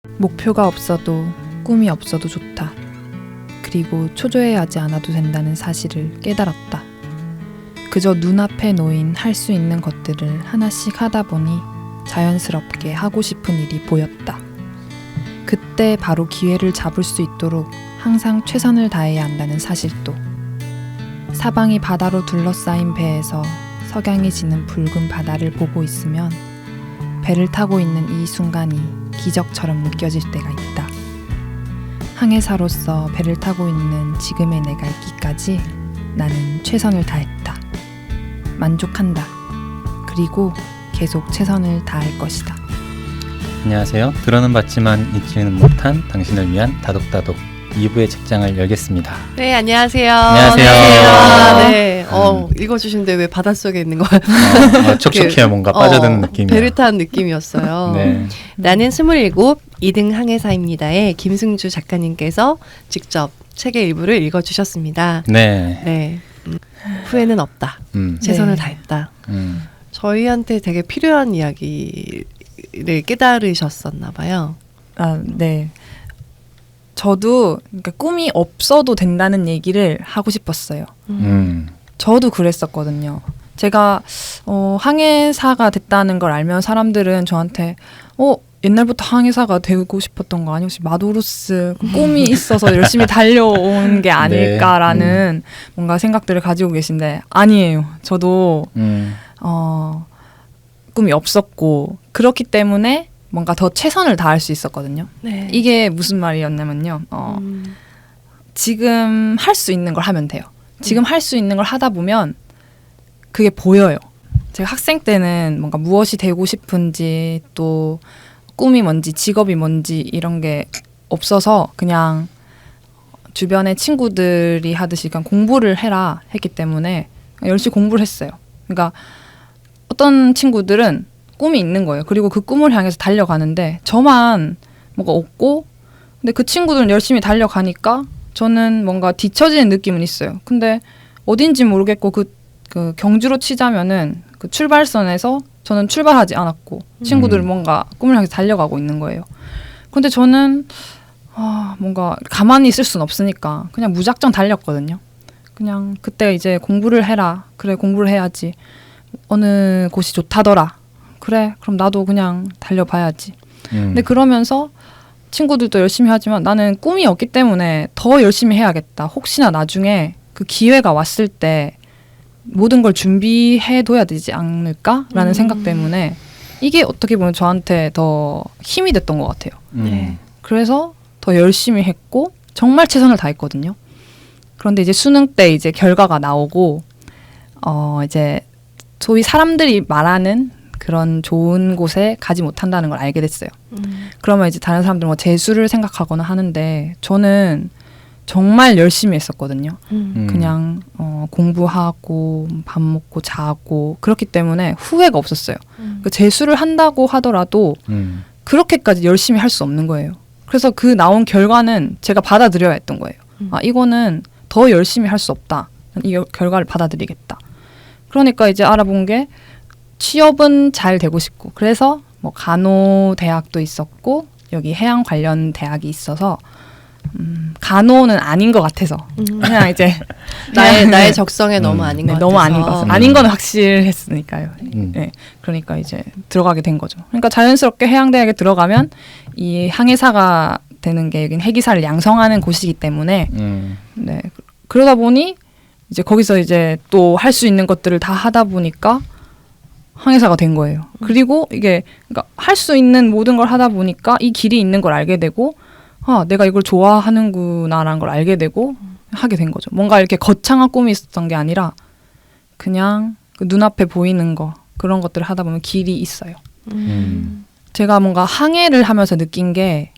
목표가 없어도 꿈이 없어도 좋다. 그리고 초조해하지 않아도 된다는 사실을 깨달았다. 그저 눈앞에 놓인 할 수 있는 것들을 하나씩 하다 보니 자연스럽게 하고 싶은 일이 보였다. 그때 바로 기회를 잡을 수 있도록 항상 최선을 다해야 한다는 사실도. 사방이 바다로 둘러싸인 배에서 석양이 지는 붉은 바다를 보고 있으면 배를 타고 있는 이 순간이 기적처럼 느껴질 때가 있다. 항해사로서 배를 타고 있는 지금의 내가 있기까지 나는 최선을 다했다. 만족한다. 그리고 계속 최선을 다할 것이다. 안녕하세요. 들어는 봤지만 읽지는 못한 당신을 위한 다독다독 2부의 책장을 열겠습니다. 네, 안녕하세요. 안녕하세요. 네, 읽어주시는데 왜 바닷속에 있는 거예요? 촉촉해요. 뭔가 빠져드는 느낌이야. 배를 탄 느낌이었어요. 네. 나는 27, 2등 항해사입니다의 김승주 작가님께서 직접 책의 일부를 읽어주셨습니다. 네. 네, 후회는 없다. 최선을 다했다. 저희한테 되게 필요한 이야기를 깨달으셨었나 봐요. 아, 네. 저도 그러니까 꿈이 없어도 된다는 얘기를 하고 싶었어요. 저도 그랬었거든요. 제가 항해사가 됐다는 걸 알면 사람들은 저한테 옛날부터 항해사가 되고 싶었던 거 아니야? 혹시 마도로스 꿈이 있어서 열심히 달려온 게 아닐까라는 뭔가 생각들을 가지고 계신데 아니에요. 저도 꿈이 없었고 그렇기 때문에 뭔가 더 최선을 다할 수 있었거든요. 네. 이게 무슨 말이었냐면요. 지금 할 수 있는 걸 하면 돼요. 지금 할 수 있는 걸 하다 보면 그게 보여요. 제가 학생 때는 뭔가 무엇이 되고 싶은지 또 꿈이 뭔지 직업이 뭔지 이런 게 없어서 그냥 주변의 친구들이 하듯이 그냥 공부를 해라 했기 때문에 열심히 공부를 했어요. 그러니까 어떤 친구들은 꿈이 있는 거예요. 그리고 그 꿈을 향해서 달려가는데 저만 뭔가 없고 근데 그 친구들은 열심히 달려가니까 저는 뭔가 뒤처지는 느낌은 있어요. 근데 어딘지 모르겠고 그 경주로 치자면은 그 출발선에서 저는 출발하지 않았고 친구들은 뭔가 꿈을 향해서 달려가고 있는 거예요. 근데 저는 뭔가 가만히 있을 순 없으니까 그냥 무작정 달렸거든요. 그냥 그때 이제 공부를 해라. 그래 공부를 해야지. 어느 곳이 좋다더라. 그래 그럼 나도 그냥 달려봐야지. 근데 그러면서 친구들도 열심히 하지만 나는 꿈이 없기 때문에 더 열심히 해야겠다. 혹시나 나중에 그 기회가 왔을 때 모든 걸 준비해둬야 되지 않을까라는 생각 때문에 이게 어떻게 보면 저한테 더 힘이 됐던 것 같아요. 네. 그래서 더 열심히 했고 정말 최선을 다했거든요. 그런데 이제 수능 때 이제 결과가 나오고 이제 소위 사람들이 말하는 그런 좋은 곳에 가지 못한다는 걸 알게 됐어요. 그러면 이제 다른 사람들은 뭐 재수를 생각하거나 하는데 저는 정말 열심히 했었거든요. 그냥 공부하고 밥 먹고 자고 그렇기 때문에 후회가 없었어요. 그 재수를 한다고 하더라도 그렇게까지 열심히 할 수 없는 거예요. 그래서 그 나온 결과는 제가 받아들여야 했던 거예요. 이거는 더 열심히 할 수 없다. 이 결과를 받아들이겠다. 그러니까 이제 알아본 게 취업은 잘 되고 싶고 그래서 뭐 간호대학도 있었고 여기 해양 관련 대학이 있어서 간호는 아닌 것 같아서 그냥 이제 나의 적성에 너무 아닌 것 같아서 너무 아닌 것 같아서 아닌 건 확실했으니까요. 네, 그러니까 이제 들어가게 된 거죠. 그러니까 자연스럽게 해양대학에 들어가면 이 항해사가 되는 게 여긴 해기사를 양성하는 곳이기 때문에 네, 그러다 보니 이제 거기서 이제 또 할 수 있는 것들을 다 하다 보니까 항해사가 된 거예요. 그리고 이게 그러니까 할 수 있는 모든 걸 하다 보니까 이 길이 있는 걸 알게 되고 내가 이걸 좋아하는구나라는 걸 알게 되고 하게 된 거죠. 뭔가 이렇게 거창한 꿈이 있었던 게 아니라 그냥 그 눈앞에 보이는 거 그런 것들을 하다 보면 길이 있어요. 제가 뭔가 항해를 하면서 느낀 게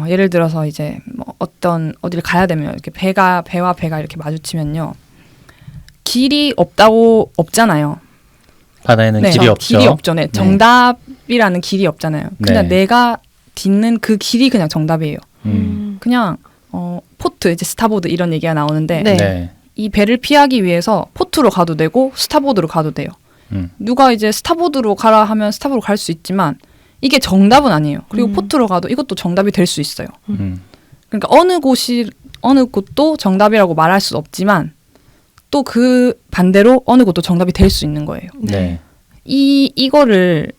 예를 들어서 이제 뭐 어디를 가야 되면 이렇게 배와 배가 이렇게 마주치면요. 길이 없잖아요. 바다에는 길이 없죠. 길이 없죠. 네. 정답이라는 길이 없잖아요. 그냥 내가 딛는 그 길이 그냥 정답이에요. 그냥 포트, 이제 스타보드 이런 얘기가 나오는데 이 배를 피하기 위해서 포트로 가도 되고 스타보드로 가도 돼요. 누가 이제 스타보드로 가라 하면 스타보드로 갈 수 있지만 이게 정답은 아니에요. 그리고 음. 포트로 가도 이것도 정답이 될 수 있어요. 음. 그러니까 어느 곳도 정답이라고 말할 수 없지만 또 그 반대로 어느 곳도 정답이 될 수 있는 거예요. 네. 이거를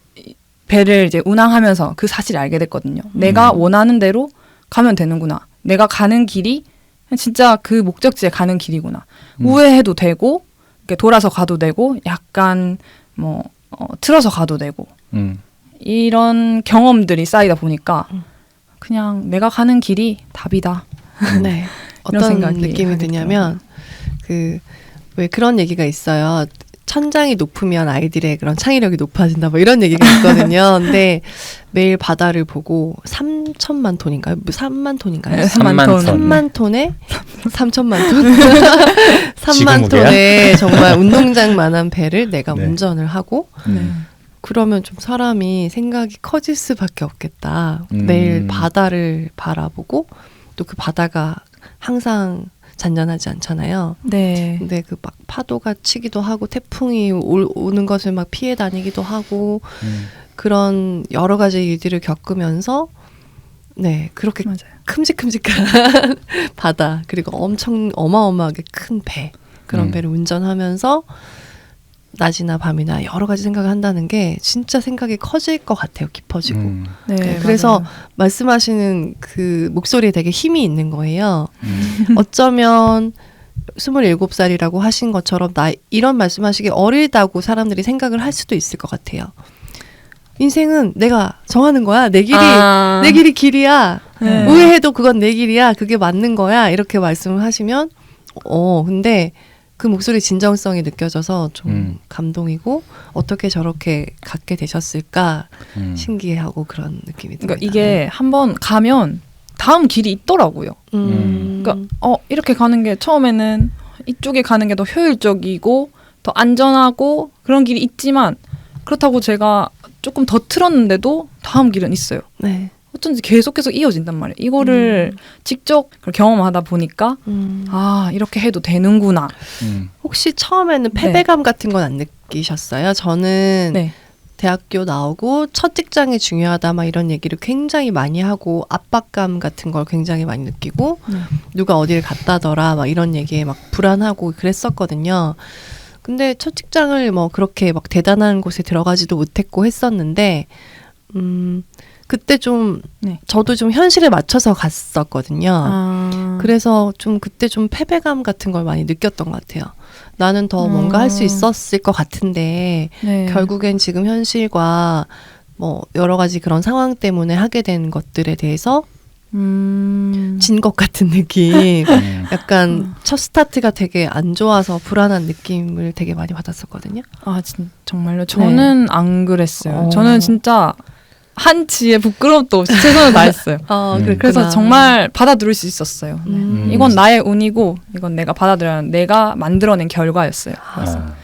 배를 이제 운항하면서 그 사실을 알게 됐거든요. 내가 원하는 대로 가면 되는구나. 내가 가는 길이 진짜 그 목적지에 가는 길이구나. 우회해도 되고 이렇게 돌아서 가도 되고 약간 뭐 틀어서 가도 되고 이런 경험들이 쌓이다 보니까 그냥 내가 가는 길이 답이다. 네. 이런 어떤 생각이 느낌이 하게 드냐면 왜 그런 얘기가 있어요. 천장이 높으면 아이들의 그런 창의력이 높아진다. 뭐 이런 얘기가 있거든요. 근데 매일 바다를 보고 3천만 톤인가요? 3만 톤인가요? 네, 3만 톤. 3만 톤에 3천만 톤? 3만 지구무게야? 톤에 정말 운동장만한 배를 내가 네. 운전을 하고 그러면 좀 사람이 생각이 커질 수밖에 없겠다. 매일 바다를 바라보고 또 그 바다가 항상 잔잔하지 않잖아요. 네. 근데 그 막 파도가 치기도 하고 태풍이 오는 것을 막 피해 다니기도 하고 그런 여러 가지 일들을 겪으면서 네 그렇게 맞아요. 큼직큼직한 바다 그리고 엄청 어마어마하게 큰 배 그런 배를 운전하면서 낮이나 밤이나 여러 가지 생각을 한다는 게 진짜 생각이 커질 것 같아요. 깊어지고. 네, 그래서 맞아요. 말씀하시는 그 목소리에 되게 힘이 있는 거예요. 어쩌면 27살이라고 하신 것처럼 나 이런 말씀하시기 어리다고 사람들이 생각을 할 수도 있을 것 같아요. 인생은 내가 정하는 거야. 내 길이 길이야. 네. 우회해도 그건 내 길이야. 그게 맞는 거야. 이렇게 말씀을 하시면 근데 그 목소리 진정성이 느껴져서 좀 감동이고 어떻게 저렇게 갖게 되셨을까 신기해하고 그런 느낌이 듭니다. 그러니까 이게 한번 가면 다음 길이 있더라고요. 그러니까 이렇게 가는 게 처음에는 이쪽에 가는 게 더 효율적이고 더 안전하고 그런 길이 있지만 그렇다고 제가 조금 더 틀었는데도 다음 길은 있어요. 네. 어쩐지 계속해서 이어진단 말이에요. 이거를 직접 경험하다 보니까 이렇게 해도 되는구나. 혹시 처음에는 패배감 같은 건 안 느끼셨어요? 저는 네. 대학교 나오고 첫 직장이 중요하다 막 이런 얘기를 굉장히 많이 하고 압박감 같은 걸 굉장히 많이 느끼고 누가 어디를 갔다더라 막 이런 얘기에 막 불안하고 그랬었거든요. 근데 첫 직장을 뭐 그렇게 막 대단한 곳에 들어가지도 못했고 했었는데 그때 좀 저도 좀 현실에 맞춰서 갔었거든요. 그래서 좀 그때 좀 패배감 같은 걸 많이 느꼈던 것 같아요. 나는 더 뭔가 할 수 있었을 것 같은데 네. 결국엔 지금 현실과 뭐 여러 가지 그런 상황 때문에 하게 된 것들에 대해서 진 것 같은 느낌. 약간 첫 스타트가 되게 안 좋아서 불안한 느낌을 되게 많이 받았었거든요. 정말요? 저는 안 그랬어요. 어. 저는 진짜 한치의 부끄러움도 없이 최선을 다했어요. 그래서 정말 받아들일 수 있었어요. 이건 나의 운이고 이건 내가 받아들여야 내가 만들어낸 결과였어요.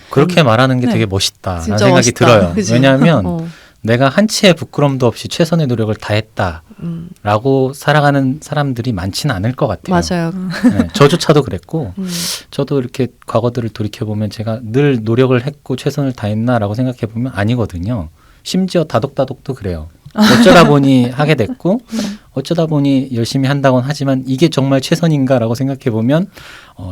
그렇게 말하는 게 네. 되게 멋있다라는 진짜 생각이 멋있다. 들어요. 그죠? 왜냐하면 내가 한치의 부끄럼도 없이 최선의 노력을 다했다라고 살아가는 사람들이 많지는 않을 것 같아요. 맞아요. 네, 저조차도 그랬고 저도 이렇게 과거들을 돌이켜보면 제가 늘 노력을 했고 최선을 다했나라고 생각해보면 아니거든요. 심지어 다독다독도 그래요. 어쩌다 보니 하게 됐고 어쩌다 보니 열심히 한다고는 하지만 이게 정말 최선인가라고 생각해보면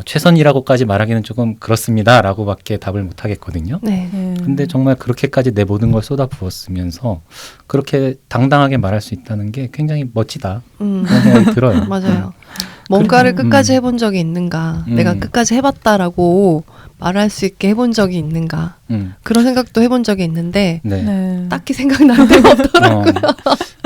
최선이라고까지 말하기는 조금 그렇습니다라고밖에 답을 못 하겠거든요. 네. 근데 정말 그렇게까지 내 모든 걸 쏟아부었으면서 그렇게 당당하게 말할 수 있다는 게 굉장히 멋지다 그런 생각이 들어요. 맞아요. 뭔가를 끝까지 해본 적이 있는가, 내가 끝까지 해봤다라고 말할 수 있게 해본 적이 있는가, 그런 생각도 해본 적이 있는데 네. 딱히 생각나는 데가 없더라고요.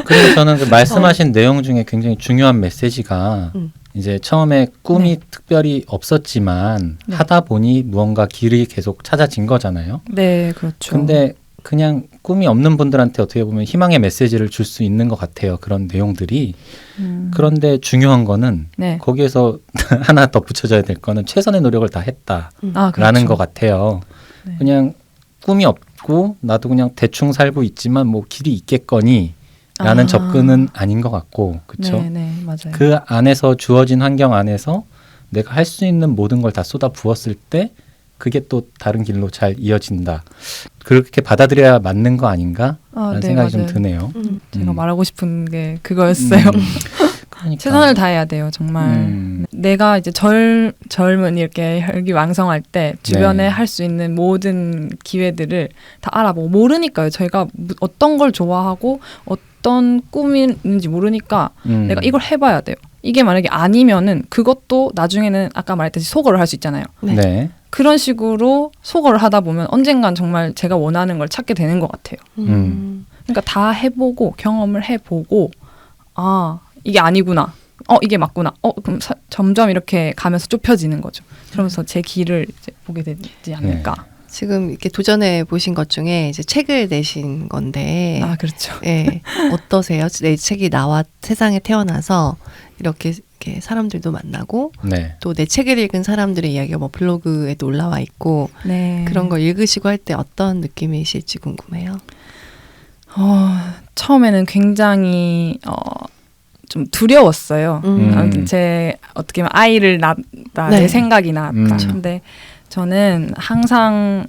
그리고 저는 그 말씀하신 내용 중에 굉장히 중요한 메시지가 이제 처음에 꿈이 특별히 없었지만 하다 보니 무언가 길이 계속 찾아진 거잖아요. 네, 그렇죠. 근데 그냥 꿈이 없는 분들한테 어떻게 보면 희망의 메시지를 줄 수 있는 것 같아요. 그런 내용들이. 그런데 중요한 거는 거기에서 하나 덧붙여져야 될 거는 최선의 노력을 다 했다라는 그렇죠. 것 같아요. 네. 그냥 꿈이 없고 나도 그냥 대충 살고 있지만 뭐 길이 있겠거니 라는 접근은 아닌 것 같고 그렇죠. 네, 맞아요. 그 안에서 주어진 환경 안에서 내가 할 수 있는 모든 걸 다 쏟아 부었을 때 그게 또 다른 길로 잘 이어진다. 그렇게 받아들여야 맞는 거 아닌가라는 생각이 좀 드네요. 제가 말하고 싶은 게 그거였어요. 그러니까. 최선을 다해야 돼요, 정말. 내가 이제 젊은 이렇게 혈기왕성할 때 주변에 네. 할 수 있는 모든 기회들을 다 알아보고 모르니까요. 저희가 어떤 걸 좋아하고 어떤 꿈이 있는지 모르니까 내가 이걸 해봐야 돼요. 이게 만약에 아니면은 그것도 나중에는 아까 말했듯이 소거를 할 수 있잖아요. 네. 네. 그런 식으로 소거를 하다 보면 언젠간 정말 제가 원하는 걸 찾게 되는 것 같아요. 그러니까 다 해보고 경험을 해보고 아 이게 아니구나. 이게 맞구나. 그럼 점점 이렇게 가면서 좁혀지는 거죠. 그러면서 제 길을 이제 보게 되지 않을까. 네. 지금 이렇게 도전해 보신 것 중에 이제 책을 내신 건데, 아 그렇죠. 예, 어떠세요? 내 책이 나와 세상에 태어나서 이렇게 사람들도 만나고 네. 또 내 책을 읽은 사람들의 이야기가 뭐 블로그에도 올라와 있고 네. 그런 걸 읽으시고 할 때 어떤 느낌이실지 궁금해요. 처음에는 굉장히 좀 두려웠어요. 아무튼 제 어떻게 보면 아이를 낳았다 네. 내 생각이 나왔다. 그렇죠. 근데 저는 항상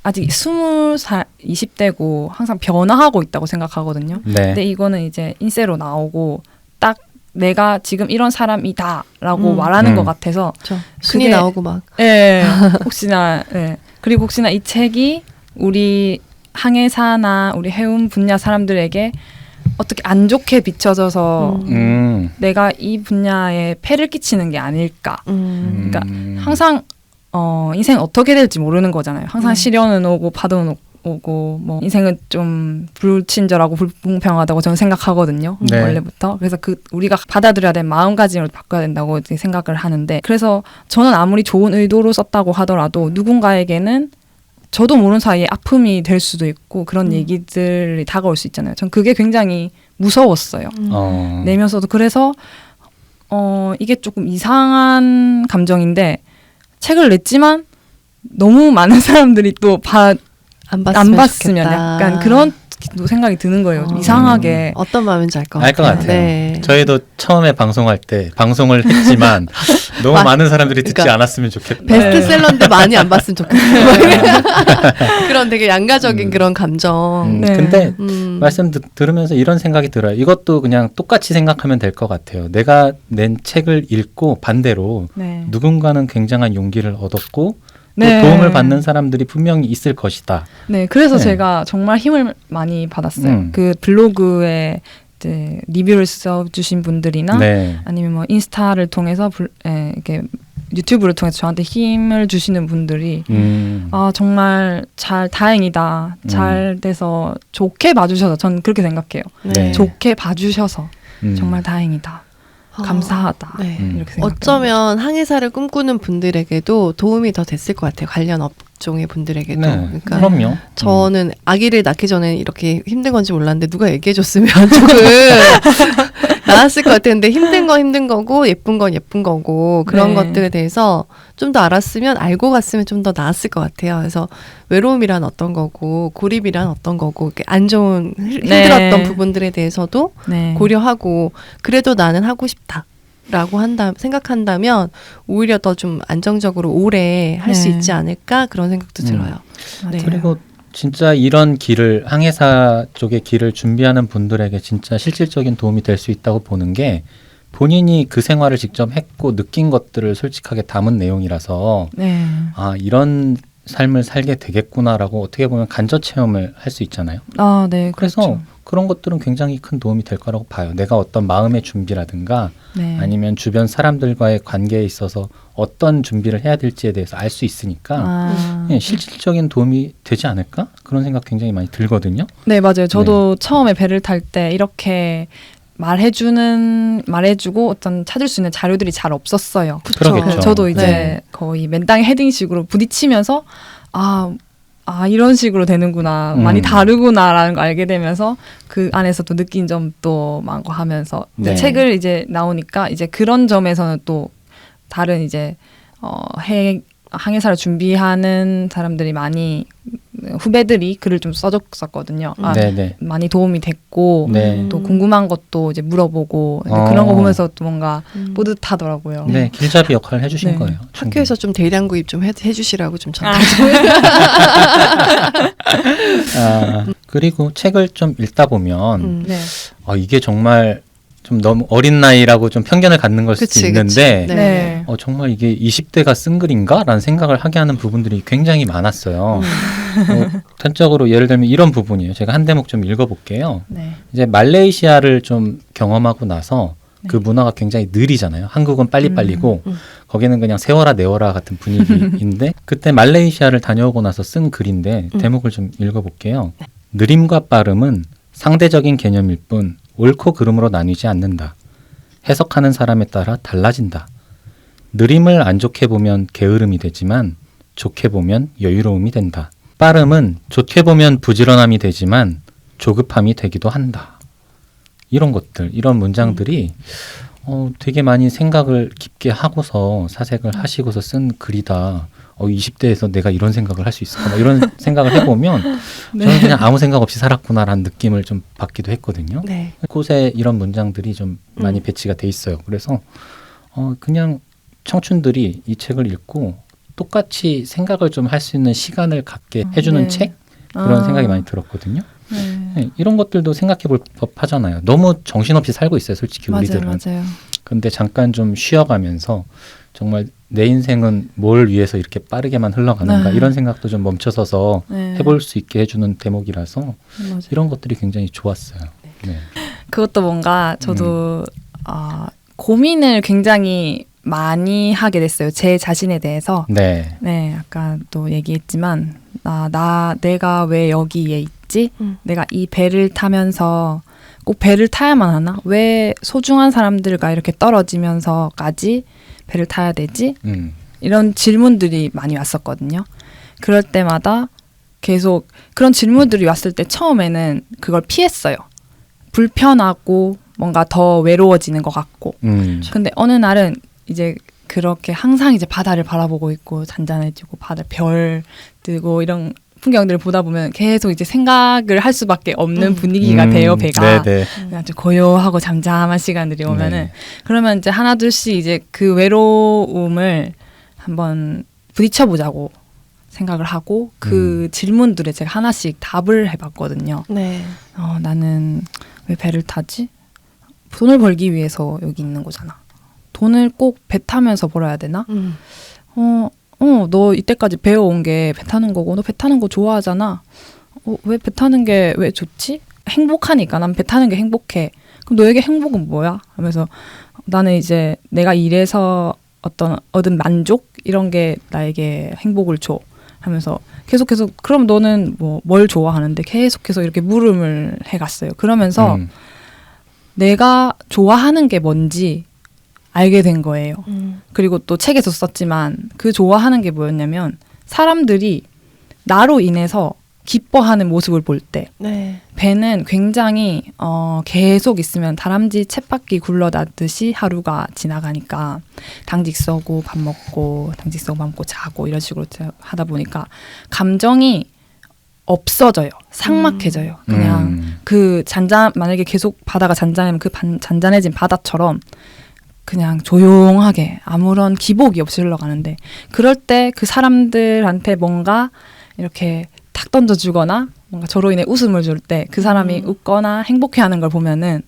아직 20살, 20대고 항상 변화하고 있다고 생각하거든요. 네. 근데 이거는 이제 인쇄로 나오고 딱 내가 지금 이런 사람이다라고 말하는 것 같아서 그렇죠. 순위 그게- 나오고 막 예, 혹시나, 예. 그리고 혹시나 이 책이 우리 항해사나 우리 해운 분야 사람들에게 어떻게 안 좋게 비춰져서 내가 이 분야에 폐를 끼치는 게 아닐까. 그러니까 항상 인생 어떻게 될지 모르는 거잖아요. 항상 시련은 오고 파도는 오고 뭐 인생은 좀 불친절하고 불공평하다고 저는 생각하거든요. 네. 원래부터. 그래서 우리가 받아들여야 될 마음가짐을 바꿔야 된다고 이제 생각을 하는데 그래서 저는 아무리 좋은 의도로 썼다고 하더라도 누군가에게는 저도 모르는 사이에 아픔이 될 수도 있고 그런 얘기들이 다가올 수 있잖아요. 전 그게 굉장히 무서웠어요. 내면서도 그래서 이게 조금 이상한 감정인데 책을 냈지만 너무 많은 사람들이 또 안 안 봤으면, 봤으면 좋겠다. 약간 그런 생각이 드는 거예요. 이상하게. 어떤 마음인지 알 것 알 것 같아요. 같아요. 네. 저희도 처음에 방송할 때 방송을 했지만 너무 많은 사람들이 듣지 그러니까 않았으면 좋겠다. 베스트셀러인데 많이 안 봤으면 좋겠어요. 그런 되게 양가적인 그런 감정. 네. 근데 음. 말씀 들으면서 이런 생각이 들어요. 이것도 그냥 똑같이 생각하면 될 것 같아요. 내가 낸 책을 읽고 반대로 네. 누군가는 굉장한 용기를 얻었고 또 네. 도움을 받는 사람들이 분명히 있을 것이다. 네, 그래서 네. 제가 정말 힘을 많이 받았어요. 그 블로그에 이제 리뷰를 써주신 분들이나 네. 아니면 뭐 인스타를 통해서 이렇게 유튜브를 통해서 저한테 힘을 주시는 분들이 아 정말 다행이다. 잘 돼서 좋게 봐주셔서 전 그렇게 생각해요. 네. 좋게 봐주셔서 정말 다행이다. 감사하다. 네. 이렇게 생각해요. 어쩌면 항해사를 꿈꾸는 분들에게도 도움이 더 됐을 것 같아요. 관련 업종의 분들에게도. 네. 그러니까 그럼요. 저는 아기를 낳기 전에 이렇게 힘든 건지 몰랐는데 누가 얘기해줬으면 조금 나았을 것 같았는데 힘든 건 힘든 거고 예쁜 건 예쁜 거고 그런 네. 것들에 대해서 좀 더 알았으면 알고 갔으면 좀 더 나았을 것 같아요. 그래서 외로움이란 어떤 거고 고립이란 어떤 거고 이렇게 안 좋은 힘들었던 네. 부분들에 대해서도 네. 고려하고 그래도 나는 하고 싶다라고 생각한다면 오히려 더 좀 안정적으로 오래 할 수 네. 있지 않을까 그런 생각도 들어요. 네. 그리고 진짜 이런 길을 항해사 쪽의 길을 준비하는 분들에게 진짜 실질적인 도움이 될 수 있다고 보는 게 본인이 그 생활을 직접 했고 느낀 것들을 솔직하게 담은 내용이라서 네. 아 이런 삶을 살게 되겠구나라고 어떻게 보면 간접 체험을 할 수 있잖아요. 아, 네. 그래서 그렇죠. 그런 것들은 굉장히 큰 도움이 될 거라고 봐요. 내가 어떤 마음의 준비라든가 네. 아니면 주변 사람들과의 관계에 있어서 어떤 준비를 해야 될지에 대해서 알 수 있으니까 아. 예, 실질적인 도움이 되지 않을까? 그런 생각 굉장히 많이 들거든요. 네, 맞아요. 저도 처음에 배를 탈 때 이렇게 말해주고 어떤 찾을 수 있는 자료들이 잘 없었어요. 그러겠죠. 저도 이제 네. 거의 맨땅에 헤딩식으로 부딪히면서 이런 식으로 되는구나. 많이 다르구나라는 걸 알게 되면서 그 안에서 또 느낀 점도 많고 하면서 네. 책을 이제 나오니까 이제 그런 점에서는 또 다른 이제 항해사를 준비하는 사람들이 많이 후배들이 글을 좀 써줬었거든요. 아, 네네. 많이 도움이 됐고 네. 또 궁금한 것도 이제 물어보고 근데 그런 거 보면서 또 뭔가 뿌듯하더라고요. 네, 길잡이 역할을 해주신 네. 거예요. 학교에서 좀 대량 구입 좀 해주시라고 좀 전달 그리고 책을 좀 읽다 보면 네. 이게 정말 좀 너무 어린 나이라고 좀 편견을 갖는 걸 수도 그치, 있는데 그치. 네. 정말 이게 20대가 쓴 글인가? 라는 생각을 하게 하는 부분들이 굉장히 많았어요. 단적으로 예를 들면 이런 부분이에요. 제가 한 대목 좀 읽어볼게요. 네. 이제 말레이시아를 좀 경험하고 나서 그 문화가 굉장히 느리잖아요. 한국은 빨리빨리고 거기는 그냥 세워라 내워라 같은 분위기인데 그때 말레이시아를 다녀오고 나서 쓴 글인데 대목을 좀 읽어볼게요. 느림과 빠름은 상대적인 개념일 뿐 옳고 그름으로 나뉘지 않는다. 해석하는 사람에 따라 달라진다. 느림을 안 좋게 보면 게으름이 되지만 좋게 보면 여유로움이 된다. 빠름은 좋게 보면 부지런함이 되지만 조급함이 되기도 한다. 이런 것들, 이런 문장들이 되게 많이 생각을 깊게 하고서 사색을 하시고서 쓴 글이다. 20대에서 내가 이런 생각을 할 수 있을까? 이런 생각을 해보면 저는 그냥 아무 생각 없이 살았구나라는 느낌을 좀 받기도 했거든요. 네. 곳에 이런 문장들이 좀 많이 배치가 돼 있어요. 그래서 그냥 청춘들이 이 책을 읽고 똑같이 생각을 좀 할 수 있는 시간을 갖게 해주는 네. 책? 그런 생각이 많이 들었거든요. 네. 네, 이런 것들도 생각해 볼 법하잖아요. 너무 정신없이 살고 있어요, 솔직히 우리들은. 맞아요. 근데 잠깐 좀 쉬어가면서 정말 내 인생은 뭘 위해서 이렇게 빠르게만 흘러가는가 네. 이런 생각도 좀 멈춰서서 네. 해볼 수 있게 해주는 대목이라서 맞아요. 이런 것들이 굉장히 좋았어요. 네. 그것도 뭔가 저도 고민을 굉장히 많이 하게 됐어요. 제 자신에 대해서. 네. 네, 아까 또 얘기했지만 내가 왜 여기에 있지? 내가 이 배를 타면서 꼭 배를 타야만 하나? 왜 소중한 사람들과 이렇게 떨어지면서까지 배를 타야 되지? 이런 질문들이 많이 왔었거든요. 그럴 때마다 계속 그런 질문들이 왔을 때 처음에는 그걸 피했어요. 불편하고 뭔가 더 외로워지는 것 같고. 근데 어느 날은 이제 그렇게 항상 이제 바다를 바라보고 있고 잔잔해지고 별 뜨고 이런 풍경들을 보다 보면 계속 이제 생각을 할 수밖에 없는 분위기가 돼요, 배가. 네네. 그냥 좀 고요하고 잠잠한 시간들이 오면은 네. 그러면 이제 하나 둘씩 이제 그 외로움을 한번 부딪혀보자고 생각을 하고 그 질문들에 제가 하나씩 답을 해봤거든요. 네. 나는 왜 배를 타지? 돈을 벌기 위해서 여기 있는 거잖아. 돈을 꼭 배 타면서 벌어야 되나? 너 이때까지 배워온 게 배 타는 거고 너 배 타는 거 좋아하잖아. 왜 배 타는 게 왜 좋지? 행복하니까 난 배 타는 게 행복해. 그럼 너에게 행복은 뭐야? 하면서 나는 이제 내가 일해서 얻은 만족 이런 게 나에게 행복을 줘. 하면서 계속 그럼 너는 뭘 좋아하는데 계속해서 이렇게 물음을 해갔어요. 그러면서 내가 좋아하는 게 뭔지 알게 된 거예요. 그리고 또 책에서 썼지만 그 좋아하는 게 뭐였냐면 사람들이 나로 인해서 기뻐하는 모습을 볼 때 네. 배는 굉장히 계속 있으면 다람쥐 쳇바퀴 굴러다듯이 하루가 지나가니까 당직 써고 밥 먹고 당직 써고 밥 먹고 자고 이런 식으로 하다 보니까 감정이 없어져요. 삭막해져요. 그냥 만약에 계속 바다가 잔잔하면 그 잔잔해진 바다처럼 그냥 조용하게 아무런 기복이 없이 흘러가는데 그럴 때 그 사람들한테 뭔가 이렇게 탁 던져주거나 뭔가 저로 인해 웃음을 줄 때 그 사람이 웃거나 행복해하는 걸 보면은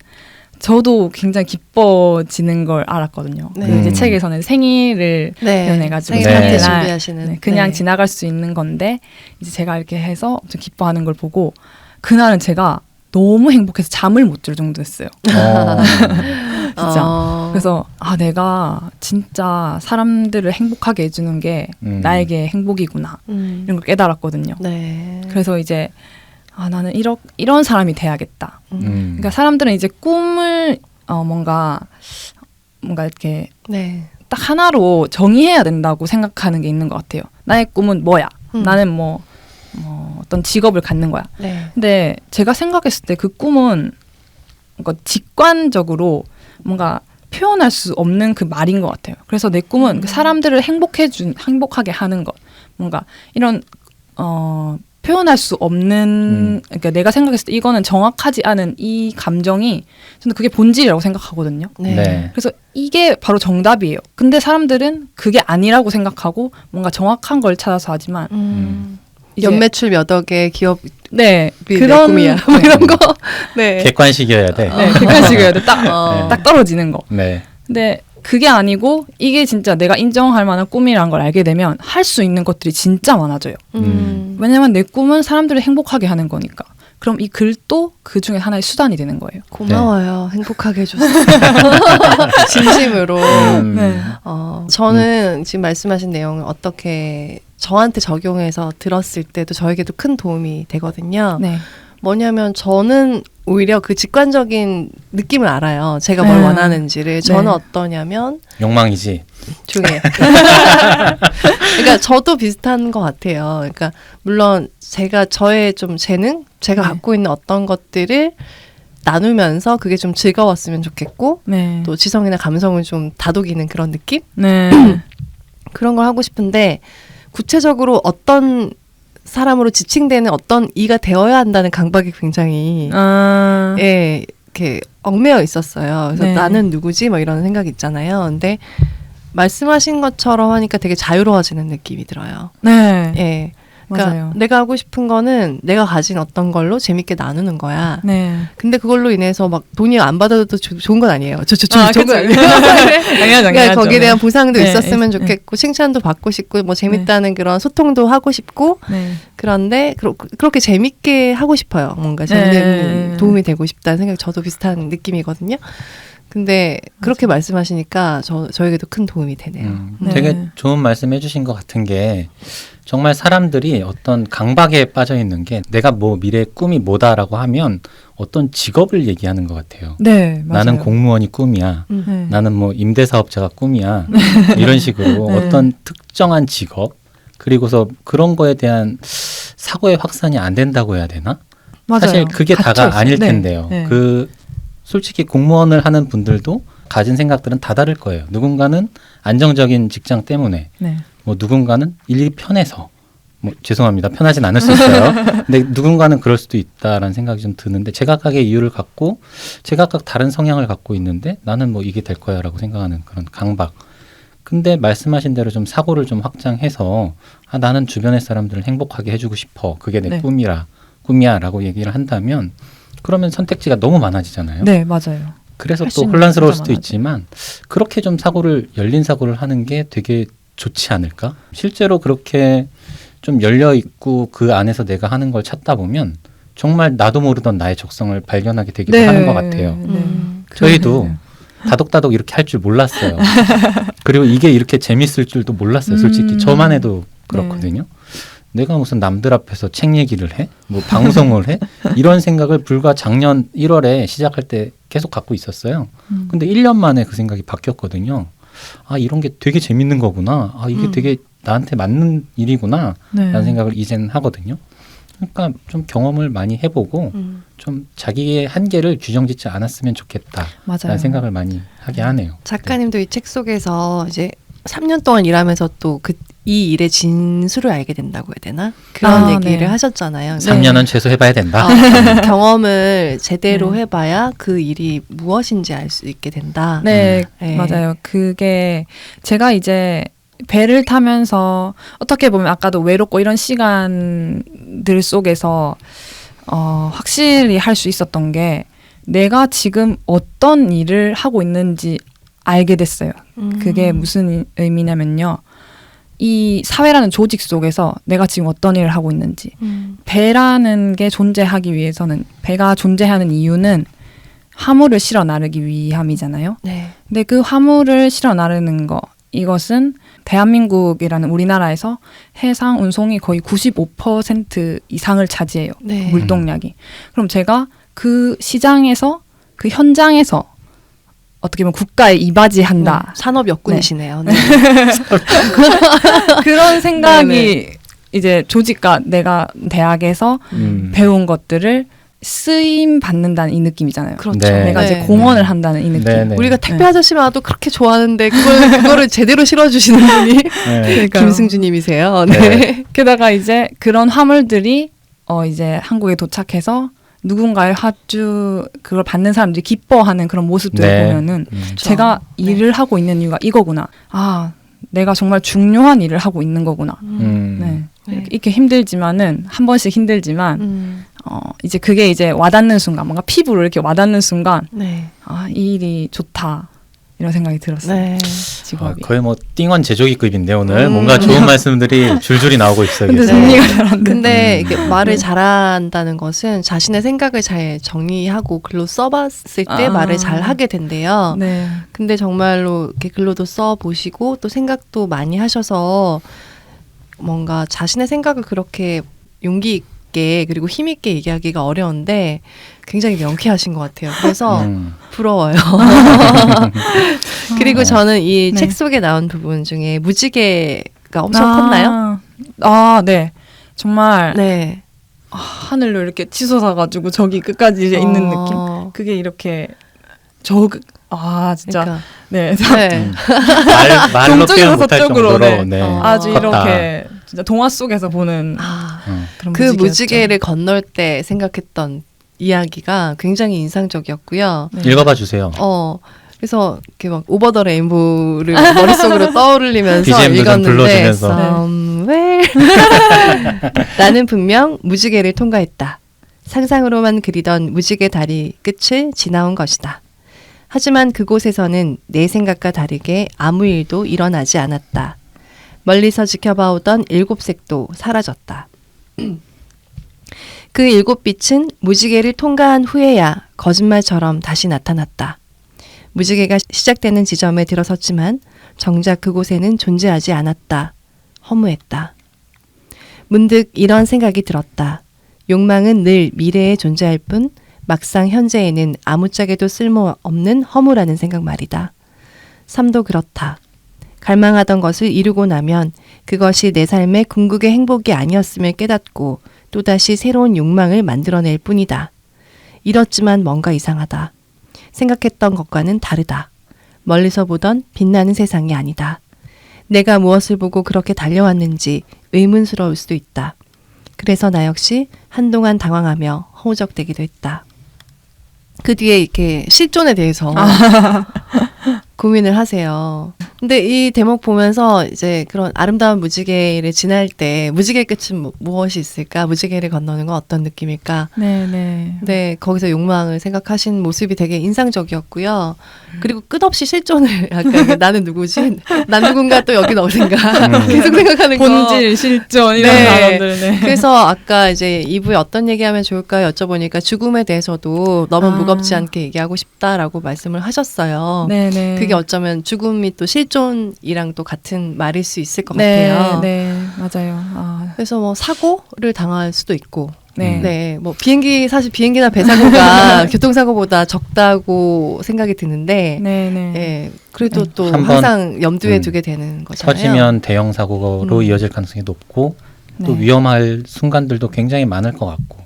저도 굉장히 기뻐지는 걸 알았거든요. 네. 그 이제 책에서는 생일을 표현해가지고 생일 파티 네. 준비하시는 그냥 지나갈 수 있는 건데 이제 제가 이렇게 해서 좀 기뻐하는 걸 보고 그날은 제가 너무 행복해서 잠을 못 줄 정도였어요. 진짜. 그래서 내가 진짜 사람들을 행복하게 해주는 게 나에게 행복이구나 이런 걸 깨달았거든요. 네. 그래서 이제 나는 이런 사람이 돼야겠다. 그러니까 사람들은 이제 꿈을 뭔가 이렇게 네. 딱 하나로 정의해야 된다고 생각하는 게 있는 것 같아요. 나의 꿈은 뭐야? 나는 어떤 직업을 갖는 거야. 네. 근데 제가 생각했을 때 그 꿈은 뭔가 직관적으로 뭔가 표현할 수 없는 그 말인 것 같아요. 그래서 내 꿈은 사람들을 행복하게 하는 것. 뭔가 이런 표현할 수 없는 그러니까 내가 생각했을 때 이거는 정확하지 않은 이 감정이 저는 그게 본질이라고 생각하거든요. 네. 네. 그래서 이게 바로 정답이에요. 근데 사람들은 그게 아니라고 생각하고 뭔가 정확한 걸 찾아서 하지만 이제 연매출 몇 억의 기업 네 내 그런 꿈이야. 뭐 이런 거. 네. 객관식이어야 돼. 네, 객관식이어야 돼. 딱, 어. 딱 떨어지는 거. 네. 근데 그게 아니고 이게 진짜 내가 인정할 만한 꿈이라는 걸 알게 되면 할 수 있는 것들이 진짜 많아져요. 왜냐면 내 꿈은 사람들을 행복하게 하는 거니까. 그럼 이 글도 그 중에 하나의 수단이 되는 거예요. 고마워요. 행복하게 해줘서. 진심으로. 네. 저는 지금 말씀하신 내용을 어떻게 저한테 적용해서 들었을 때도 저에게도 큰 도움이 되거든요. 네. 뭐냐면 저는 오히려 그 직관적인 느낌을 알아요. 제가 뭘 네. 원하는지를. 저는 네. 어떠냐면 욕망이지. 조용해. 그러니까 저도 비슷한 것 같아요. 그러니까 물론 제가 저의 좀 재능, 제가 네. 갖고 있는 어떤 것들을 나누면서 그게 좀 즐거웠으면 좋겠고 네. 또 지성이나 감성을 좀 다독이는 그런 느낌? 네. 그런 걸 하고 싶은데 구체적으로 어떤 사람으로 지칭되는 어떤 이가 되어야 한다는 강박이 굉장히 아, 예, 이렇게 얽매여 있었어요. 그래서 네. 나는 누구지? 뭐 이런 생각이 있잖아요. 근데 말씀하신 것처럼 하니까 되게 자유로워지는 느낌이 들어요. 네. 예. 그러니까 맞아요. 내가 하고 싶은 거는 내가 가진 어떤 걸로 재밌게 나누는 거야. 네. 근데 그걸로 인해서 막 돈이 안 받아도 좋은 건 아니에요. 아, 좋은 건 그치. 아니에요. 당연하죠. 그러니까 거기에 대한 보상도 네, 있었으면 네. 좋겠고 칭찬도 받고 싶고 뭐 재밌다는 그런 소통도 하고 싶고 네. 그런데 그렇게 재밌게 하고 싶어요. 뭔가 재밌는 네. 도움이 되고 싶다는 생각이 저도 비슷한 느낌이거든요. 근데 그렇게 말씀하시니까 저에게도 큰 도움이 되네요. 네. 되게 좋은 말씀 해주신 것 같은 게 정말 사람들이 어떤 강박에 빠져 있는 게 내가 뭐 미래의 꿈이 뭐다라고 하면 어떤 직업을 얘기하는 것 같아요. 네. 맞아요. 나는 공무원이 꿈이야. 네. 나는 뭐 임대사업자가 꿈이야. 이런 식으로 네. 어떤 특정한 직업 그리고서 그런 거에 대한 사고의 확산이 안 된다고 해야 되나? 맞아요. 사실 그게 갇혀 다가 있어요. 아닐 네. 텐데요. 네. 솔직히 공무원을 하는 분들도 가진 생각들은 다 다를 거예요. 누군가는 안정적인 직장 때문에, 네. 뭐 누군가는 일이 편해서, 뭐 죄송합니다. 편하진 않을 수 있어요. 근데 누군가는 그럴 수도 있다라는 생각이 좀 드는데 제각각의 이유를 갖고 제각각 다른 성향을 갖고 있는데 나는 뭐 이게 될 거야라고 생각하는 그런 강박. 근데 말씀하신 대로 좀 사고를 좀 확장해서 나는 주변의 사람들을 행복하게 해주고 싶어. 그게 내 네. 꿈이야라고 얘기를 한다면 그러면 선택지가 너무 많아지잖아요. 네, 맞아요. 그래서 할 또 수 있는 혼란스러울 게 수도 진짜 있지만 그렇게 좀 열린 사고를 하는 게 되게 좋지 않을까? 실제로 그렇게 좀 열려 있고 그 안에서 내가 하는 걸 찾다 보면 정말 나도 모르던 나의 적성을 발견하게 되기도 하는 것 같아요. 네. 저희도 다독다독 이렇게 할 줄 몰랐어요. 그리고 이게 이렇게 재밌을 줄도 몰랐어요. 솔직히 저만 해도 그렇거든요. 내가 무슨 남들 앞에서 책 얘기를 해? 뭐 방송을 해? 이런 생각을 불과 작년 1월에 시작할 때 계속 갖고 있었어요. 근데 1년 만에 그 생각이 바뀌었거든요. 이런 게 되게 재밌는 거구나. 이게 되게 나한테 맞는 일이구나. 네. 라는 생각을 이제는 하거든요. 그러니까 좀 경험을 많이 해보고 좀 자기의 한계를 규정짓지 않았으면 좋겠다. 맞아요. 라는 생각을 많이 하게 하네요. 작가님도 이 책 속에서 이제 3년 동안 일하면서 또 이 일의 진수를 알게 된다고 해야 되나? 그런 얘기를 네. 하셨잖아요. 3년은 최소 해봐야 된다. 경험을 제대로 해봐야 그 일이 무엇인지 알 수 있게 된다. 네, 네. 맞아요. 그게 제가 이제 배를 타면서 어떻게 보면 아까도 외롭고 이런 시간들 속에서 확실히 할 수 있었던 게 내가 지금 어떤 일을 하고 있는지 알게 됐어요. 그게 무슨 의미냐면요. 이 사회라는 조직 속에서 내가 지금 어떤 일을 하고 있는지 배라는 게 존재하기 위해서는 배가 존재하는 이유는 화물을 실어 나르기 위함이잖아요. 네. 근데 그 화물을 실어 나르는 거 이것은 대한민국이라는 우리나라에서 해상 운송이 거의 95% 이상을 차지해요. 네. 물동량이. 그럼 제가 그 시장에서 그 현장에서 어떻게 보면 국가에 이바지한다. 산업 역군이시네요. 네. 그런 생각이 네네. 이제 조직과 내가 대학에서 음. 배운 것들을 쓰임 받는다는 이 느낌이잖아요. 그렇죠. 네. 내가 이제 네. 공헌을 한다는 이 느낌. 네, 네. 우리가 택배 아저씨만 와도 그렇게 좋아하는데 그거를 제대로 실어주시는 분이 네. 그러니까요. 김승주님이세요. 네. 네. 게다가 이제 그런 화물들이 이제 한국에 도착해서 누군가의 화주 그걸 받는 사람들이 기뻐하는 그런 모습들을 네. 보면은 그렇죠. 제가 일을 하고 있는 이유가 이거구나. 아, 내가 정말 중요한 일을 하고 있는 거구나. 네. 네. 이렇게 힘들지만은 한 번씩 힘들지만 이제 그게 이제 와닿는 순간 뭔가 피부로 이렇게 와닿는 순간 네. 아, 이 일이 좋다. 이런 생각이 들었어요. 네. 직업이. 거의 뭐 띵원 제조기급인데 오늘 뭔가 좋은 말씀들이 줄줄이 나오고 있어요. 근데 계속. 정리가 잘 안 돼. 근데 이게 말을 잘한다는 것은 자신의 생각을 잘 정리하고 글로 써봤을 때 말을 잘 하게 된대요. 네. 근데 정말로 이렇게 글로도 써보시고 또 생각도 많이 하셔서 뭔가 자신의 생각을 그렇게 용기 있게 그리고 힘 있게 얘기하기가 어려운데 굉장히 명쾌하신 것 같아요. 그래서 부러워요. 그리고 저는 이 책 네. 속에 나온 부분 중에 무지개가 엄청 컸나요? 아, 네. 정말 네. 하늘로 이렇게 치솟아가지고 저기 끝까지 이제 있는 느낌. 그게 이렇게 진짜 그러니까. 네. 네. 말로 동쪽에서 표현 못할 서쪽으로, 정도로 네. 네. 아주 컸다. 이렇게 진짜 동화 속에서 보는 그런 그 무지개였죠. 무지개를 건널 때 생각했던 이야기가 굉장히 인상적이었고요. 네. 읽어봐 주세요. 그래서 이렇게 막 오버 더 레인보우를 머릿속으로 떠오르면서 BGM 도 좀 읽었는데 불러주면서. somewhere 나는 분명 무지개를 통과했다. 상상으로만 그리던 무지개 다리 끝을 지나온 것이다. 하지만 그곳에서는 내 생각과 다르게 아무 일도 일어나지 않았다. 멀리서 지켜봐오던 일곱 색도 사라졌다. 그 일곱 빛은 무지개를 통과한 후에야 거짓말처럼 다시 나타났다. 무지개가 시작되는 지점에 들어섰지만 정작 그곳에는 존재하지 않았다. 허무했다. 문득 이런 생각이 들었다. 욕망은 늘 미래에 존재할 뿐 막상 현재에는 아무짝에도 쓸모없는 허무라는 생각 말이다. 삶도 그렇다. 갈망하던 것을 이루고 나면 그것이 내 삶의 궁극의 행복이 아니었음을 깨닫고 또다시 새로운 욕망을 만들어낼 뿐이다. 이렇지만 뭔가 이상하다. 생각했던 것과는 다르다. 멀리서 보던 빛나는 세상이 아니다. 내가 무엇을 보고 그렇게 달려왔는지 의문스러울 수도 있다. 그래서 나 역시 한동안 당황하며 허우적대기도 했다. 그 뒤에 이렇게 실존에 대해서 고민을 하세요. 근데 이 대목 보면서 이제 그런 아름다운 무지개를 지날 때 무지개 끝은 무엇이 있을까? 무지개를 건너는 건 어떤 느낌일까? 네. 네, 거기서 욕망을 생각하신 모습이 되게 인상적이었고요. 그리고 끝없이 실존을 약간 나는 누구지? 난 누군가 또 여긴 어딘가 계속 생각하는 거. 본질, 실존 이런 네. 단어들. 네. 그래서 아까 이제 2부에 어떤 얘기하면 좋을까 여쭤보니까 죽음에 대해서도 너무 무겁지 않게 얘기하고 싶다라고 말씀을 하셨어요. 네네. 그게 어쩌면 죽음이 또 실존이랑 또 같은 말일 수 있을 것 네, 같아요. 네, 맞아요. 그래서 뭐 사고를 당할 수도 있고, 네. 네, 뭐 사실 비행기나 배 사고가 교통사고보다 적다고 생각이 드는데, 네네. 네, 그래도 네. 또 한번 항상 염두에 두게 되는 거잖아요. 터지면 대형 사고로 이어질 가능성이 높고 또 네. 위험할 순간들도 굉장히 많을 것 같고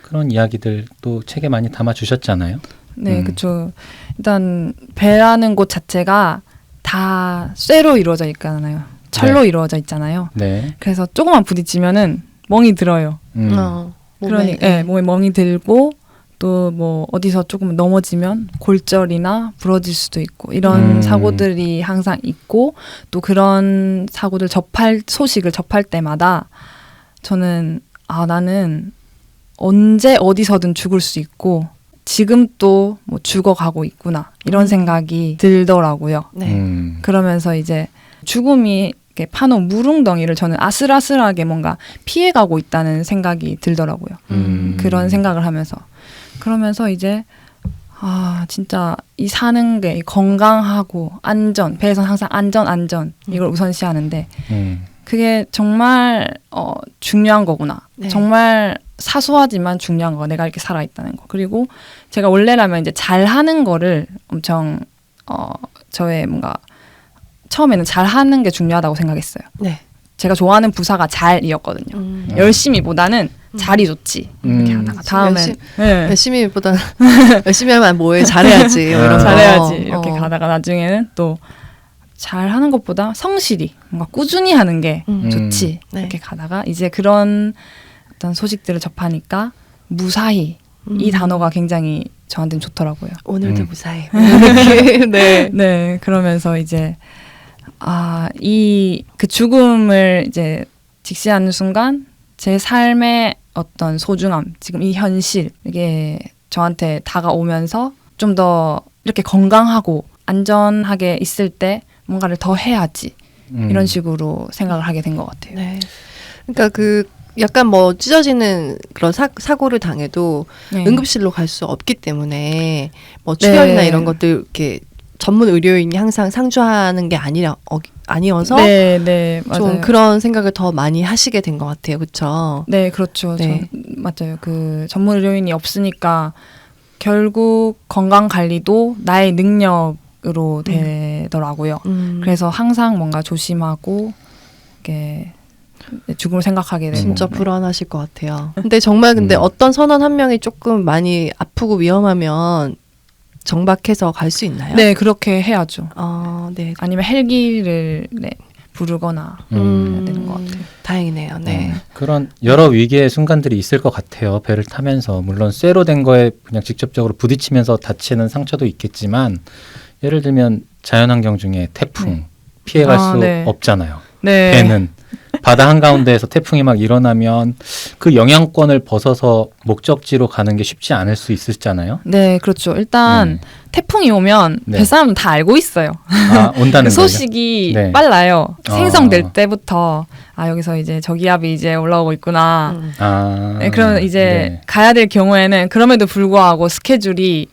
그런 이야기들 또 책에 많이 담아 주셨잖아요. 네, 그렇죠. 일단 배라는 곳 자체가 다 쇠로 이루어져 있잖아요. 철로 이루어져 있잖아요. 네. 그래서 조금만 부딪히면은 멍이 들어요. 몸에, 네, 몸에 멍이 들고 또 뭐 어디서 조금 넘어지면 골절이나 부러질 수도 있고 이런 사고들이 항상 있고 또 그런 사고들 소식을 접할 때마다 저는 나는 언제 어디서든 죽을 수 있고 지금 또 뭐 죽어가고 있구나 이런 생각이 들더라고요. 네. 그러면서 이제 죽음이 이렇게 파놓은 물웅덩이를 저는 아슬아슬하게 뭔가 피해가고 있다는 생각이 들더라고요. 그런 생각을 하면서 그러면서 이제 진짜 이 사는 게 건강하고 안전, 배에서는 항상 안전 이걸 우선시하는데 그게 정말 중요한 거구나. 네. 정말 사소하지만 중요한 거. 내가 이렇게 살아있다는 거. 그리고 제가 원래라면 이제 잘하는 거를 엄청 저의 뭔가 처음에는 잘하는 게 중요하다고 생각했어요. 네. 제가 좋아하는 부사가 잘이었거든요. 열심히보다는 자리 좋지 이렇게 하다가 다음엔 네. 열심히보다 열심히 하면 뭐해 잘해야지 이런 거. 잘해야지 이렇게 가다가 나중에는 또 잘하는 것보다 성실히 뭔가 꾸준히 하는 게 좋지 네. 이렇게 가다가 이제 그런 어떤 소식들을 접하니까 무사히 이 단어가 굉장히 저한테는 좋더라고요. 오늘도 무사히 이렇게 네. 네, 그러면서 이제 이 그 죽음을 이제 직시하는 순간 제 삶의 어떤 소중함, 지금 이 현실 이게 저한테 다가오면서 좀 더 이렇게 건강하고 안전하게 있을 때 뭔가를 더 해야지 이런 식으로 생각을 하게 된 것 같아요. 네. 그러니까 그 약간 뭐 찢어지는 그런 사고를 당해도 네. 응급실로 갈 수 없기 때문에 뭐 출혈이나 네. 이런 것들 이렇게 전문 의료인이 항상 상주하는 게 아니어서 네, 네, 맞아요. 좀 그런 생각을 더 많이 하시게 된 것 같아요, 그렇죠? 네, 그렇죠. 네. 맞아요. 그 전문 의료인이 없으니까 결국 건강 관리도 나의 능력으로 되더라고요. 그래서 항상 뭔가 조심하고 이렇게 죽음을 생각하게 되고 진짜 네. 불안하실 것 같아요. 근데 정말 어떤 선원 한 명이 조금 많이 아프고 위험하면 정박해서 갈 수 있나요? 네, 그렇게 해야죠. 네. 아니면 헬기를 부르거나 해야 되는 것 같아요. 다행이네요. 네. 그런 여러 위기의 순간들이 있을 것 같아요. 배를 타면서 물론 쇠로 된 거에 그냥 직접적으로 부딪히면서 다치는 상처도 있겠지만 예를 들면 자연환경 중에 태풍 피해갈 수 네. 없잖아요. 네. 배는 바다 한가운데에서 태풍이 막 일어나면 그 영향권을 벗어서 목적지로 가는 게 쉽지 않을 수 있었잖아요. 네, 그렇죠. 일단 태풍이 오면 네. 뱃사람은 다 알고 있어요. 온다는 그 소식이 네. 빨라요. 생성될 때부터 여기서 이제 저기압이 이제 올라오고 있구나. 네, 그러면 이제 가야 될 경우에는 그럼에도 불구하고 스케줄이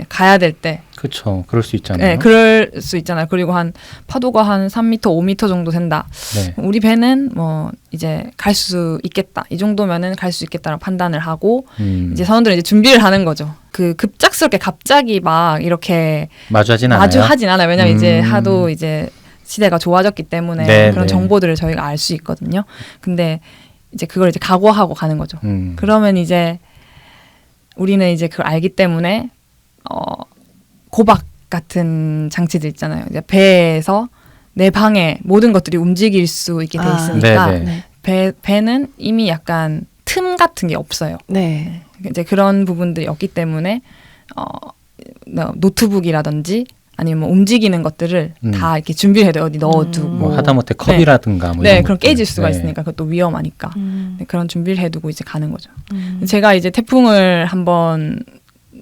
가야 될 때. 그렇죠. 그럴 수 있잖아요. 네, 그럴 수 있잖아요. 그리고 한 파도가 한 3m, 5m 정도 된다. 네. 우리 배는 뭐 이제 갈 수 있겠다. 이 정도면은 갈 수 있겠다라고 판단을 하고 이제 선원들은 이제 준비를 하는 거죠. 그 급작스럽게 갑자기 막 이렇게 마주하진 않아요. 마주하진 않아요. 왜냐면 이제 하도 이제 시대가 좋아졌기 때문에 네, 그런 네. 정보들을 저희가 알 수 있거든요. 근데 이제 그걸 이제 각오하고 가는 거죠. 그러면 이제 우리는 이제 그걸 알기 때문에 고박 같은 장치들 있잖아요. 이제 배에서 내 방에 모든 것들이 움직일 수 있게 돼 있으니까 네네. 배는 이미 약간 틈 같은 게 없어요. 네. 이제 그런 부분들이 없기 때문에 노트북이라든지 아니면 뭐 움직이는 것들을 다 이렇게 준비를 해야 돼요. 어디 넣어두고 뭐 하다못해 컵이라든가 뭐 네, 이런 그럼 것들. 깨질 수가 네. 있으니까 그것도 위험하니까 네, 그런 준비를 해두고 이제 가는 거죠. 제가 이제 태풍을 한번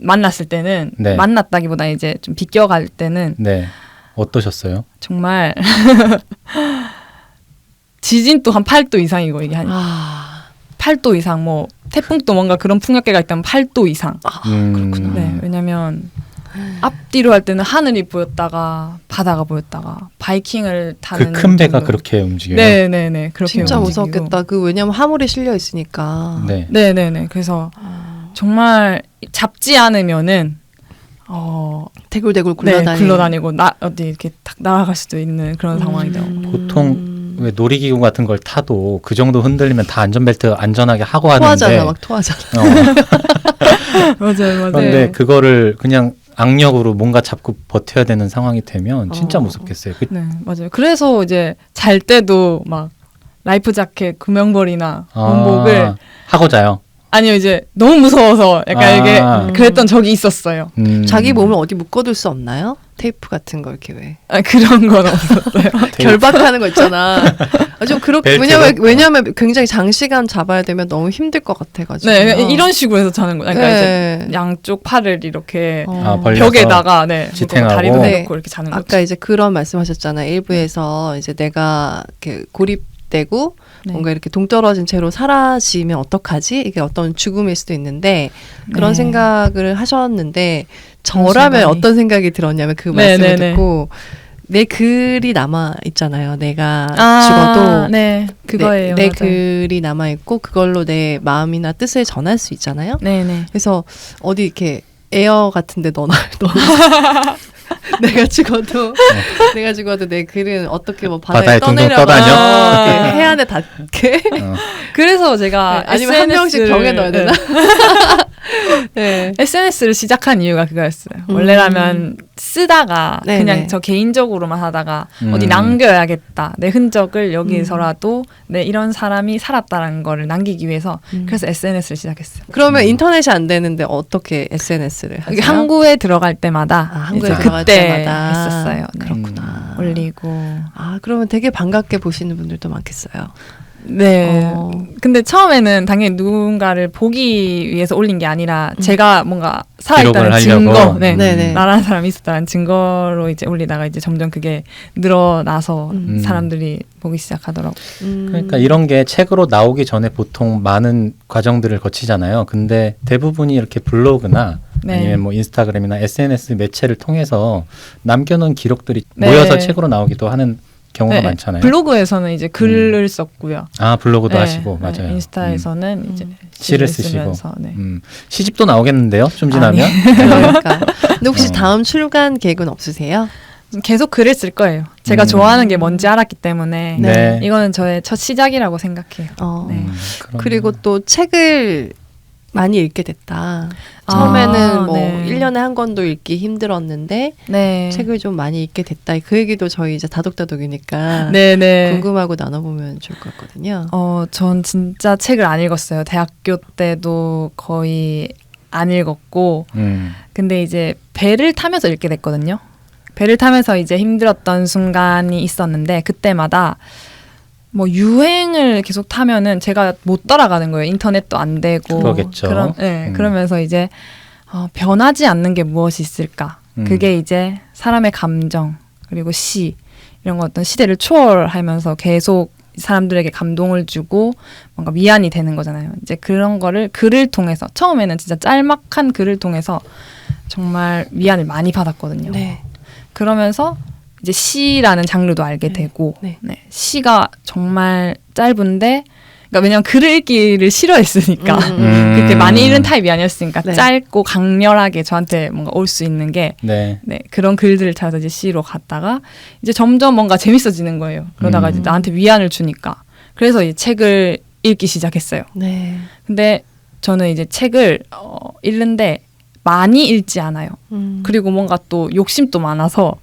만났을 때는 네. 만났다기보다 이제 좀 비껴갈 때는 네. 어떠셨어요? 정말 지진도 한 8도 이상이고 이게 한 8도 이상 뭐 태풍도 뭔가 그런 풍력계가 있다면 8도 이상. 그렇구나. 네, 왜냐면 앞뒤로 할 때는 하늘이 보였다가 바다가 보였다가 바이킹을 타는 그 큰 배가 정도. 그렇게 움직여요. 네네네 그렇게 진짜 움직이고. 무섭겠다. 그 왜냐면 화물에 실려 있으니까. 네. 네네네 그래서 정말 잡지 않으면은 대굴대굴 네, 굴러다니고. 굴러다니고 어디 이렇게 딱 날아갈 수도 있는 그런 상황이더라고요. 보통 왜 놀이기구 같은 걸 타도 그 정도 흔들리면 다 안전벨트 안전하게 하고 하는데 토하잖아, 막 토하잖아. 맞아요. 그런데 그거를 그냥 악력으로 뭔가 잡고 버텨야 되는 상황이 되면 진짜 무섭겠어요. 네, 맞아요. 그래서 이제 잘 때도 막 라이프 자켓, 구명벌이나 원복을 하고 자요. 아니요, 이제 너무 무서워서 약간 이게 그랬던 적이 있었어요. 자기 몸을 어디 묶어둘 수 없나요? 테이프 같은 거 이렇게 왜? 그런 건 없었어요. 결박하는 거 있잖아. 좀 그렇게 벨트로? 왜냐면 굉장히 장시간 잡아야 되면 너무 힘들 것 같아가지고. 네, 이런 식으로 해서 자는 거예요. 그러니까 네. 이제 양쪽 팔을 이렇게 벌려서 벽에다가 지탱하고. 다리도 네. 해놓고 이렇게 자는 거죠. 아까 이제 그런 말씀하셨잖아요. 일부에서 이제 내가 이렇게 고립되고 네. 뭔가 이렇게 동떨어진 채로 사라지면 어떡하지? 이게 어떤 죽음일 수도 있는데 그런 네. 생각을 하셨는데 저라면 순간이. 어떤 생각이 들었냐면 그 네, 말씀을 네, 네. 듣고 내 글이 남아 있잖아요. 내가 아, 죽어도 네, 그거예요. 내 맞아요. 글이 남아 있고 그걸로 내 마음이나 뜻을 전할 수 있잖아요. 네네. 그래서 어디 이렇게 에어 같은데 넣어놔. 내가 죽어도 내 글은 어떻게 뭐 바다에 바다에 둥둥 떠내려가 떠다녀? 이렇게 해안에 닿게 그래서 제가 아니면 한 명씩 병에 넣어야 되나? 네. SNS를 시작한 이유가 그거였어요. 원래라면 쓰다가 네네. 그냥 저 개인적으로만 하다가 음. 어디 남겨야겠다. 내 흔적을 여기서라도 내 이런 사람이 살았다는 거를 남기기 위해서 그래서 SNS를 시작했어요. 그러면 인터넷이 안 되는데 어떻게 SNS를 하세요? 이게 항구에 들어갈 때마다 항구에 이제 들어갈 그때 때마다 했었어요. 네. 그렇구나. 올리고 그러면 되게 반갑게 보시는 분들도 많겠어요. 네. 근데 처음에는 당연히 누군가를 보기 위해서 올린 게 아니라 제가 뭔가 살아있다는 기록을 증거, 하려고. 네네. 나라는 사람이 있었다는 증거로 이제 올리다가 이제 점점 그게 늘어나서 사람들이 보기 시작하더라고요. 그러니까 이런 게 책으로 나오기 전에 보통 많은 과정들을 거치잖아요. 근데 대부분이 이렇게 블로그나 네. 아니면 뭐 인스타그램이나 SNS 매체를 통해서 남겨놓은 기록들이 네. 모여서 책으로 나오기도 하는 경우가 네. 많잖아요. 블로그에서는 이제 글을 썼고요. 블로그도 네. 하시고 네. 맞아요. 인스타에서는 이제 시를 쓰시고 쓰면서, 네. 시집도 나오겠는데요. 좀 지나면. 그러니까. 근데 혹시 어. 다음 출간 계획은 없으세요? 계속 글을 쓸 거예요. 제가 좋아하는 게 뭔지 알았기 때문에 네. 이거는 저의 첫 시작이라고 생각해요. 네. 그리고 또 책을 많이 읽게 됐다. 처음에는 뭐 네. 1년에 한 권도 읽기 힘들었는데 네. 책을 좀 많이 읽게 됐다. 그 얘기도 저희 이제 다독다독이니까 네네. 궁금하고 나눠보면 좋을 것 같거든요. 전 진짜 책을 안 읽었어요. 대학교 때도 거의 안 읽었고, 근데 이제 배를 타면서 읽게 됐거든요. 배를 타면서 이제 힘들었던 순간이 있었는데, 그때마다 뭐 유행을 계속 타면은 제가 못 따라가는 거예요. 인터넷도 안 되고. 그러겠죠. 그러면서 이제 변하지 않는 게 무엇이 있을까? 그게 이제 사람의 감정, 그리고 시, 이런 거 어떤 시대를 초월하면서 계속 사람들에게 감동을 주고 뭔가 위안이 되는 거잖아요. 이제 그런 거를 글을 통해서, 처음에는 진짜 짤막한 글을 통해서 정말 위안을 많이 받았거든요. 네. 그러면서 이제 시라는 장르도 알게 되고, 네. 네, 시가 정말 짧은데, 그러니까 왜냐면 글을 읽기를 싫어했으니까 그렇게 많이 읽는 타입이 아니었으니까 네. 짧고 강렬하게 저한테 뭔가 올 수 있는 게 네. 네, 그런 글들을 찾아서 이제 시로 갔다가 이제 점점 뭔가 재밌어지는 거예요. 그러다가 이제 나한테 위안을 주니까 그래서 이 책을 읽기 시작했어요. 네. 근데 저는 이제 책을 읽는데 많이 읽지 않아요. 그리고 뭔가 또 욕심도 많아서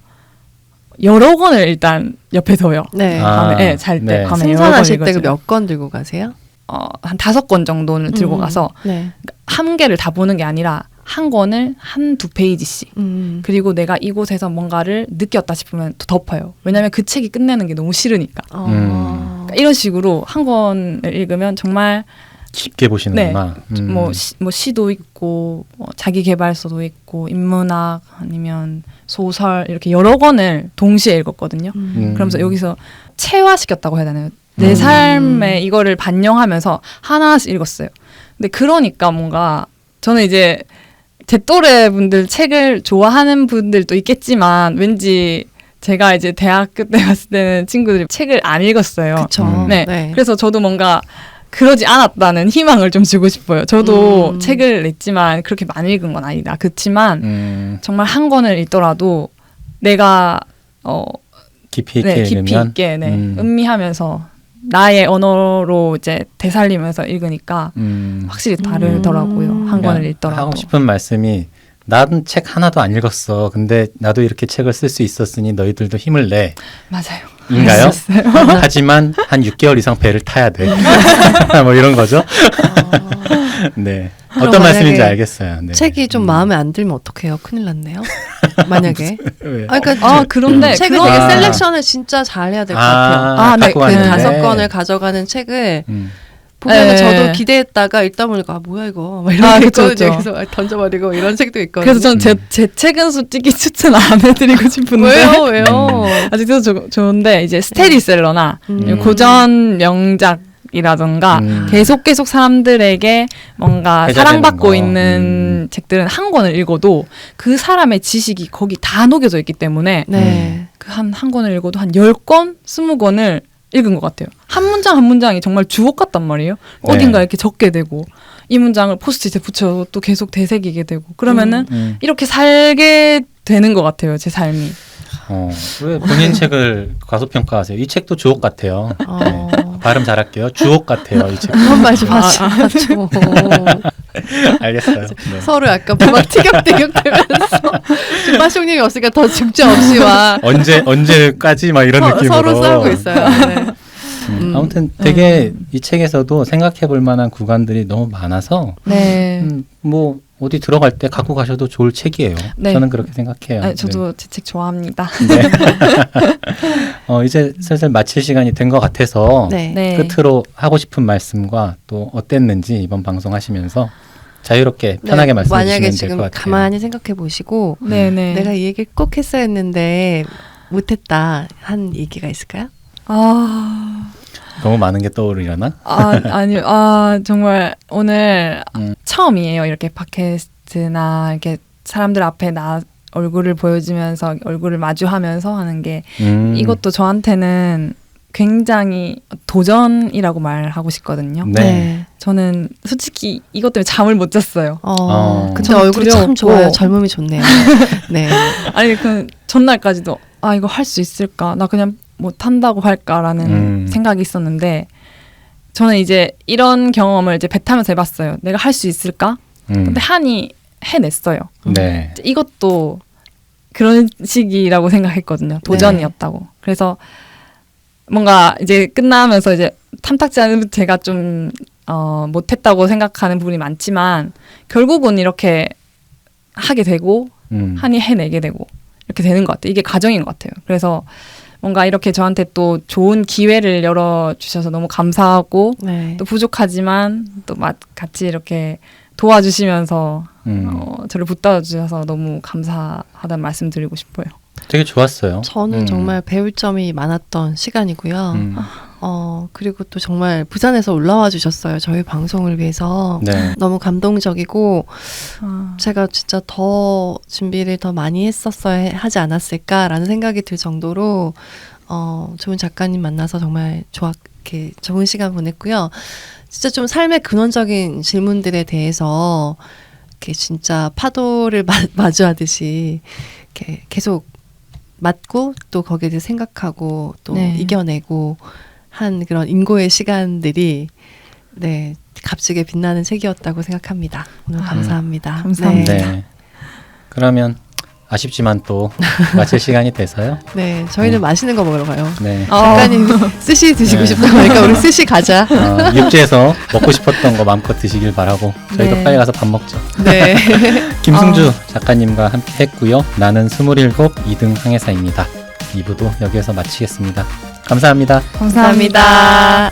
여러 권을 일단 옆에 둬요. 네. 밤에, 네, 잘 때. 네. 밤에 승선하실 여러 권 때 읽어줘요. 몇 권 들고 가세요? 한 5권 정도는 들고 가서 네. 한 개를 다 보는 게 아니라 한 권을 한 2페이지씩. 그리고 내가 이곳에서 뭔가를 느꼈다 싶으면 또 덮어요. 왜냐하면 그 책이 끝내는 게 너무 싫으니까. 그러니까 이런 식으로 한 권을 읽으면 정말 깊게 보시는구나. 뭐 시도 있고 자기 개발서도 있고 인문학 아니면 소설 이렇게 여러 권을 동시에 읽었거든요. 그러면서 여기서 체화시켰다고 해야 되나요? 내 삶에 이거를 반영하면서 하나씩 읽었어요. 근데 그러니까 뭔가 저는 이제 제 또래 분들 책을 좋아하는 분들도 있겠지만 왠지 제가 이제 대학교 때 갔을 때는 친구들이 책을 안 읽었어요. 그렇죠. 네. 네. 그래서 저도 뭔가 그러지 않았다는 희망을 좀 주고 싶어요. 저도 책을 읽지만 그렇게 많이 읽은 건 아니다. 그렇지만 정말 한 권을 읽더라도 내가 깊이 있게 깊이 읽으면 있게 음미하면서 나의 언어로 이제 되살리면서 읽으니까 확실히 다르더라고요. 한 권을 읽더라도. 하고 싶은 말씀이 나는 책 하나도 안 읽었어. 근데 나도 이렇게 책을 쓸 수 있었으니 너희들도 힘을 내. 맞아요. 인가요? 하지만 한 6개월 이상 배를 타야 돼. 뭐 이런 거죠. 네. 어떤 말씀인지 알겠어요. 네. 책이 좀 마음에 안 들면 어떡해요? 큰일 났네요. 만약에. 왜? 그러니까 그런데 책을 되게 셀렉션을 진짜 잘 해야 될 것 같아요. 네. 갖고 그 가는데. 5권을 가져가는 책을 보면은 네. 저도 기대했다가 읽다 보니까 뭐야 이거 막 이런 게 그쵸, 있거든요. 그쵸. 그래서 이런 이런 책도 있거든요. 그래서 전 제 책은 솔직히 추천 안 해드리고 싶은데 왜요? 아직도 좋은데 이제 스테디셀러나 고전 명작이라던가 계속 사람들에게 뭔가 회자되는 사랑받고 거. 있는 책들은 한 권을 읽어도 그 사람의 지식이 거기 다 녹여져 있기 때문에 네. 그 한 권을 읽어도 한 10권, 20권을 읽은 것 같아요. 한 문장 한 문장이 정말 주옥 같단 말이에요. 네. 어딘가 이렇게 적게 되고 이 문장을 포스트잇에 붙여도 또 계속 되새기게 되고 그러면은 이렇게 살게 되는 것 같아요. 제 삶이. 왜 본인 책을 과소평가하세요? 이 책도 주옥 같아요. 네. 발음 잘할게요. 주옥 같아요. 이 책. 그런 말 좀 하시죠. 알겠어요. 네. 서로 약간 막 티격태격되면서 지금 빠숑님이 없으니까 더 중점 없이 막 언제까지 막 이런 느낌으로 서로 싸우고 있어요. 네. 아무튼 되게 이 책에서도 생각해 볼 만한 구간들이 너무 많아서 네. 뭐 어디 들어갈 때 갖고 가셔도 좋을 책이에요. 네. 저는 그렇게 생각해요. 아, 저도 제 책 좋아합니다. 네. 이제 슬슬 마칠 시간이 된 것 같아서 네. 네. 끝으로 하고 싶은 말씀과 또 어땠는지 이번 방송 하시면서 자유롭게 편하게 말씀해 만약에 주시면 될 지금 것 같아요. 가만히 생각해 보시고 네네. 내가 이 얘기를 꼭 했어야 했는데 못했다 한 얘기가 있을까요? 너무 많은 게 떠오르려나? 아니요. 정말 오늘 처음이에요. 이렇게 팟캐스트나 이렇게 사람들 앞에 나 얼굴을 보여주면서 얼굴을 마주하면서 하는 게 이것도 저한테는 굉장히 도전이라고 말하고 싶거든요. 네. 저는 솔직히 이것 때문에 잠을 못 잤어요. 근데 전 얼굴이 참 두려웠고. 좋아요. 젊음이 좋네요. 네. 아니 그 전날까지도 이거 할 수 있을까? 나 그냥 못 한다고 할까라는 생각이 있었는데 저는 이제 이런 경험을 이제 배 타면서 해봤어요. 내가 할 수 있을까? 근데 한이 해냈어요. 네. 이것도 그런 식이라고 생각했거든요. 도전이었다고. 그래서 뭔가 이제 끝나면서 이제 탐탁지 않은 제가 좀 못했다고 생각하는 부분이 많지만 결국은 이렇게 하게 되고 한이 해내게 되고 이렇게 되는 것 같아요. 이게 과정인 것 같아요. 그래서 뭔가 이렇게 저한테 또 좋은 기회를 열어주셔서 너무 감사하고 네. 또 부족하지만 또 같이 이렇게 도와주시면서 저를 붙들어 주셔서 너무 감사하다는 말씀 드리고 싶어요. 되게 좋았어요. 저는 정말 배울 점이 많았던 시간이고요. 그리고 또 정말 부산에서 올라와 주셨어요. 저희 방송을 위해서. 네. 너무 감동적이고 제가 진짜 더 준비를 더 많이 했었어야 하지 않았을까라는 생각이 들 정도로 좋은 작가님 만나서 정말 이렇게 좋은 시간 보냈고요. 진짜 좀 삶의 근원적인 질문들에 대해서 이렇게 진짜 파도를 마주하듯이 이렇게 계속 맞고 또 거기에 대해 생각하고 또 네. 이겨내고 한 그런 인고의 시간들이 네 값지게 빛나는 책이었다고 생각합니다. 오늘 감사합니다. 감사합니다. 네. 그러면 아쉽지만 또 마칠 시간이 돼서요. 네, 저희는 맛있는 거 먹으러 가요. 네. 작가님 스시 드시고 네. 싶다고 하니까 우리 스시 가자. 육지에서 먹고 싶었던 거 마음껏 드시길 바라고 저희도 네. 빨리 가서 밥 먹죠. 네. 김승주 작가님과 함께 했고요. 나는 27 2등 항해사입니다. 2부도 여기에서 마치겠습니다. 감사합니다. 감사합니다.